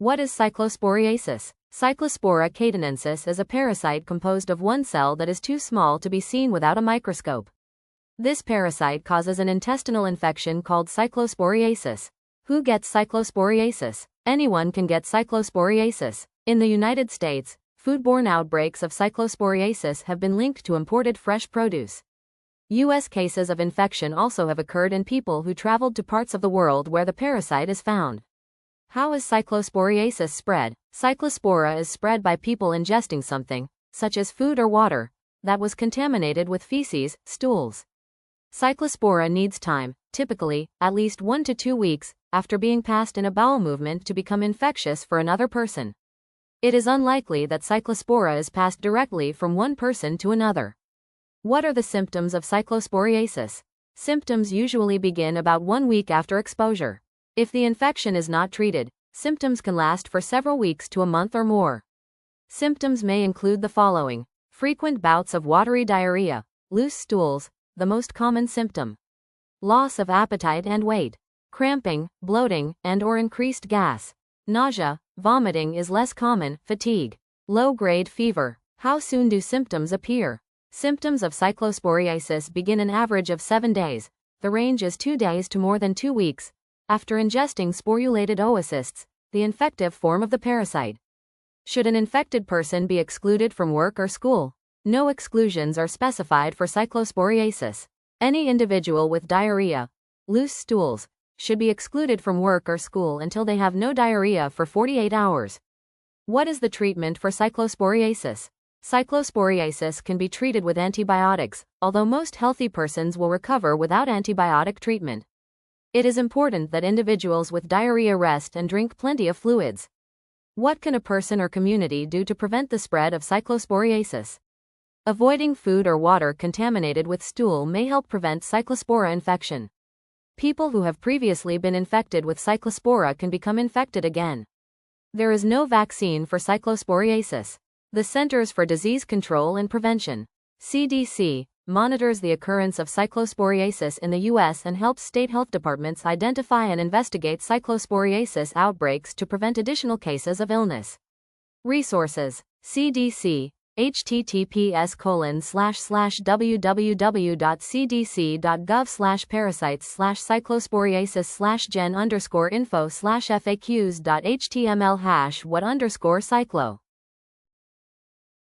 What is cyclosporiasis? Cyclospora cadenensis is a parasite composed of one cell that is too small to be seen without a microscope. This parasite causes an intestinal infection called cyclosporiasis. Who gets cyclosporiasis? Anyone can get cyclosporiasis. In the United States, foodborne outbreaks of cyclosporiasis have been linked to imported fresh produce. U.S. cases of infection also have occurred in people who traveled to parts of the world where the parasite is found. How is cyclosporiasis spread? Cyclospora is spread by people ingesting something, such as food or water, that was contaminated with feces, stools. Cyclospora needs time, typically, at least 1 to 2 weeks, after being passed in a bowel movement to become infectious for another person. It is unlikely that cyclospora is passed directly from one person to another. What are the symptoms of cyclosporiasis? Symptoms usually begin about 1 week after exposure. If the infection is not treated, symptoms can last for several weeks to a month or more. Symptoms may include the following: frequent bouts of watery diarrhea, loose stools, the most common symptom, loss of appetite and weight, cramping, bloating, and/or increased gas, nausea, vomiting is less common, fatigue, low-grade fever. How soon do symptoms appear? Symptoms of cyclosporiasis begin an average of 7 days. The range is 2 days to more than 2 weeks after ingesting sporulated oocysts, the infective form of the parasite. Should an infected person be excluded from work or school? No exclusions are specified for cyclosporiasis. Any individual with diarrhea, loose stools, should be excluded from work or school until they have no diarrhea for 48 hours. What is the treatment for cyclosporiasis? Cyclosporiasis can be treated with antibiotics, although most healthy persons will recover without antibiotic treatment. It is important that individuals with diarrhea rest and drink plenty of fluids. What can a person or community do to prevent the spread of cyclosporiasis? Avoiding food or water contaminated with stool may help prevent cyclospora infection. People who have previously been infected with cyclospora can become infected again. There is no vaccine for cyclosporiasis. The Centers for Disease Control and Prevention, CDC, monitors the occurrence of cyclosporiasis in the U.S. and helps state health departments identify and investigate cyclosporiasis outbreaks to prevent additional cases of illness. Resources: CDC, https://www.cdc.gov/parasites/cyclosporiasis/gen_info/faqs.html #what_cyclo